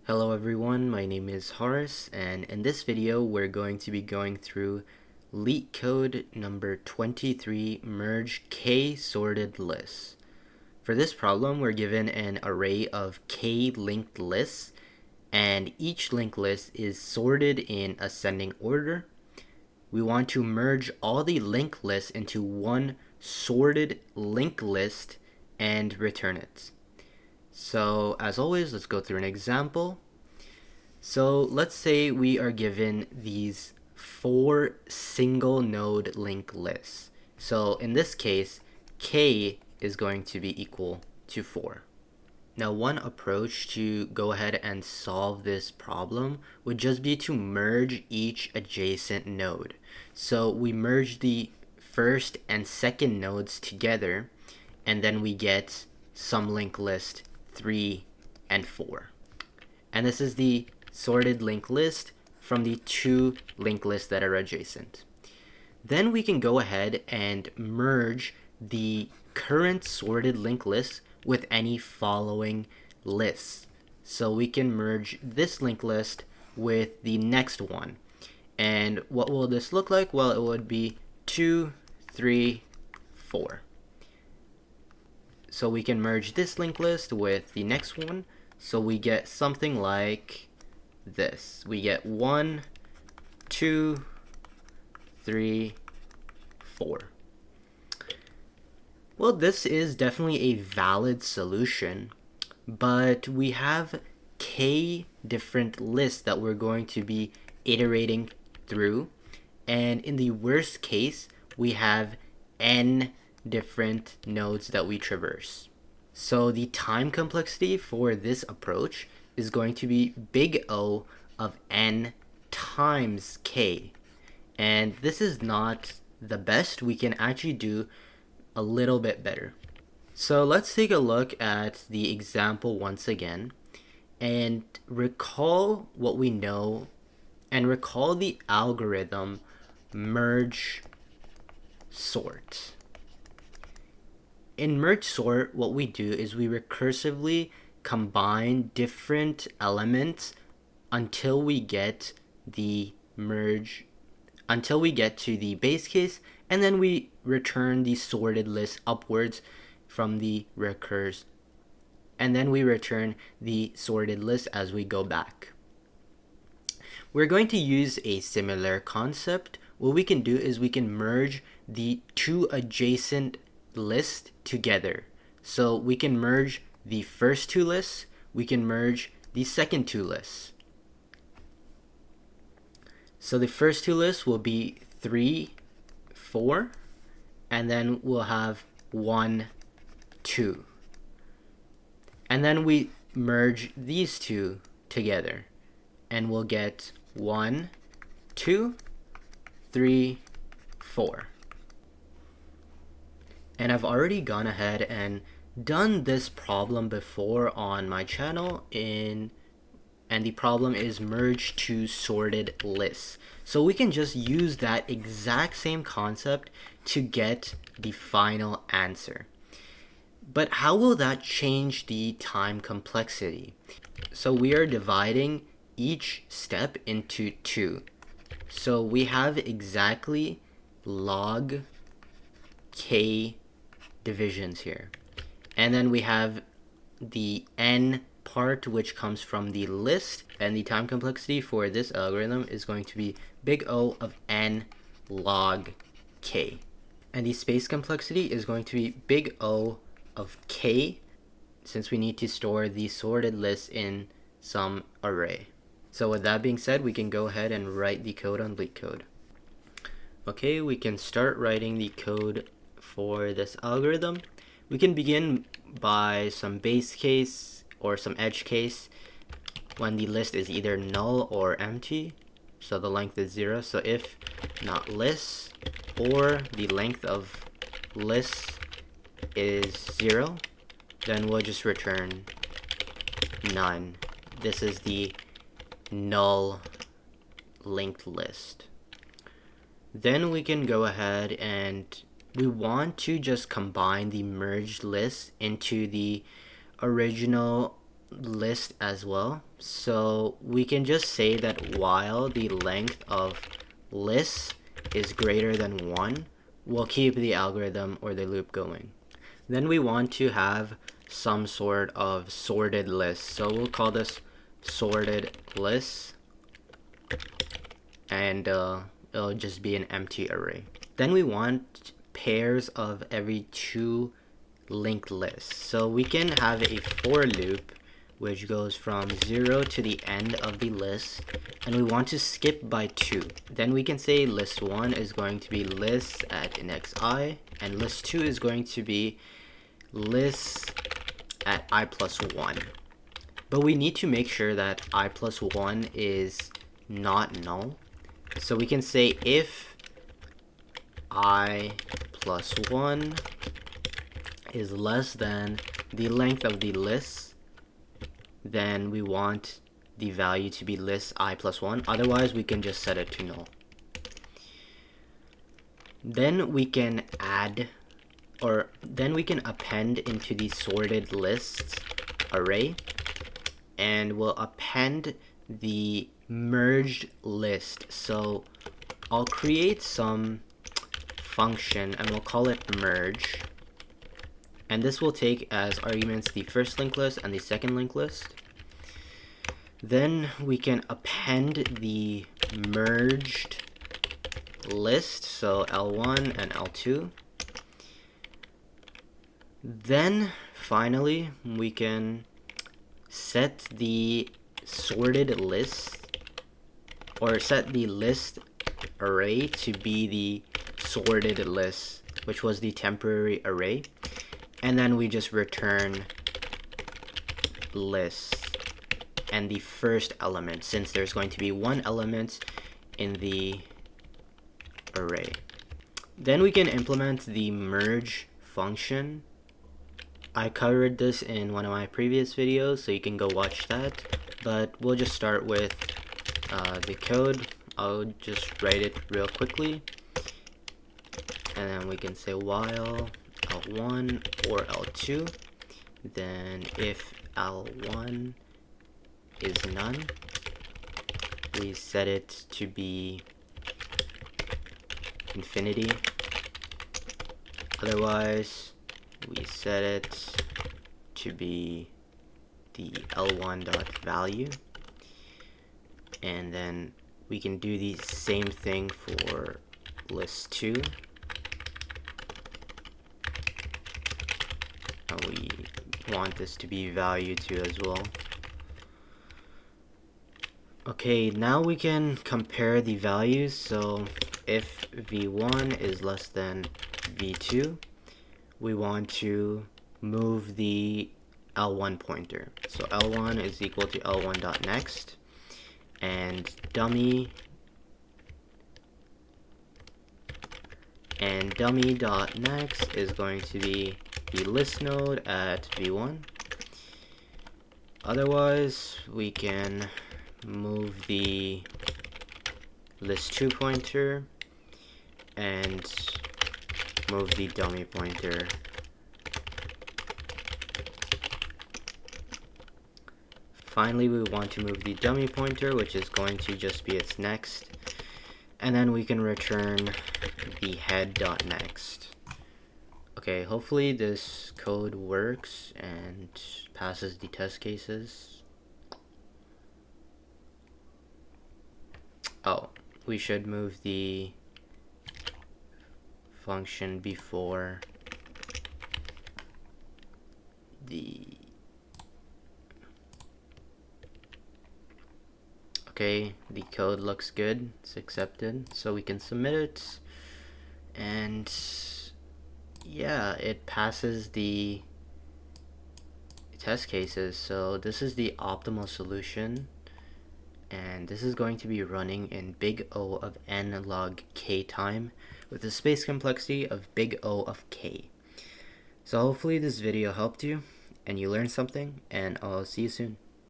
Hello everyone, my name is Horace, and in this video we're going to be going through LeetCode number 23, merge k sorted lists. For this problem, we're given an array of k linked lists, and each linked list is sorted in ascending order. We want to merge all the linked lists into one sorted linked list and return it. So as always, let's go through an example. So let's say we are given these 4 single node linked lists. So in this case, k is going to be equal to 4. Now one approach to go ahead and solve this problem would just be to merge each adjacent node. So we merge the first and second nodes together, and then we get some linked list 3 and 4. And this is the sorted linked list from the 2 linked lists that are adjacent. Then we can go ahead and merge the current sorted linked list with any following lists. So we can merge this linked list with the next one. And what will this look like? Well, it would be 2, 3, 4. So we can merge this linked list with the next one. So we get something like this. We get 1, 2, 3, 4. Well, this is definitely a valid solution, but we have k different lists that we're going to be iterating through, and in the worst case, we have n different nodes that we traverse. So the time complexity for this approach is going to be big O of n times k. And this is not the best. We can actually do a little bit better. So let's take a look at the example once again and recall what we know and recall the algorithm merge sort. In merge sort, what we do is we recursively combine different elements until we get the until we get to the base case, and then we return the sorted list upwards from the recurse, and then we return the sorted list as we go back. We're going to use a similar concept. What we can do is we can merge the 2 adjacent lists together. So we can merge the first 2 lists, we can merge the second 2 lists. So the first 2 lists will be 3, 4, and then we'll have 1, 2. And then we merge these 2 together, and we'll get 1, 2, 3, 4. And I've already gone ahead and done this problem before on my channel and the problem is merge to sorted lists. So we can just use that exact same concept to get the final answer. But how will that change the time complexity? So we are dividing each step into 2. So we have exactly log k divisions here. And then we have the n part, which comes from the list, and the time complexity for this algorithm is going to be big O of n log k. And the space complexity is going to be big O of k, since we need to store the sorted list in some array. So with that being said, we can go ahead and write the code on LeetCode. Okay, we can start writing the code for this algorithm. We can begin by some base case or some edge case when the list is either null or empty. So the length is 0. So if not list, or the length of list is 0, then we'll just return none. This is the null linked list. Then we can go ahead and we want to just combine the merged list into the original list as well. So we can just say that while the length of lists is greater than 1, we'll keep the algorithm or the loop going. Then we want to have some sort of sorted list. So we'll call this sorted list, and it'll just be an empty array. Then we want pairs of every 2 linked lists. So we can have a for loop which goes from 0 to the end of the list, and we want to skip by 2. Then we can say list 1 is going to be list at index I, and list 2 is going to be list at I plus 1. But we need to make sure that I plus 1 is not null. So we can say if I plus 1 is less than the length of the list, then we want the value to be list I plus 1. Otherwise, we can just set it to null. Then we can add, or then we can append into the sorted lists array, and we'll append the merged list. So I'll create some function and we'll call it merge. And this will take as arguments the first linked list and the second linked list. Then we can append the merged list, so L1 and L2. Then finally we can set the sorted list, or set the list array to be the sorted list, which was the temporary array. And then we just return list and the first element, since there's going to be one element in the array. Then we can implement the merge function. I covered this in one of my previous videos, so you can go watch that. But we'll just start with the code. I'll just write it real quickly. And then we can say while L1 or L2, then if L1 is none, we set it to be infinity. Otherwise, we set it to be the L1.value, and then we can do the same thing for list 2. We want this to be value 2 as well. Okay, now we can compare the values. So if v1 is less than v2, we want to move the L1 pointer. So L1 is equal to L1.next, and dummy.next is going to be the list node at v1. Otherwise, we can move the list2 pointer and move the dummy pointer. Finally, we want to move the dummy pointer, which is going to just be its next, and then we can return the head.next. Okay, hopefully this code works and passes the test cases. Oh, we should move the function before the... Okay, the code looks good, it's accepted, so we can submit it, and yeah, it passes the test cases. So this is the optimal solution, and this is going to be running in big O of n log k time with a space complexity of big O of k. So hopefully this video helped you and you learned something, and I'll see you soon.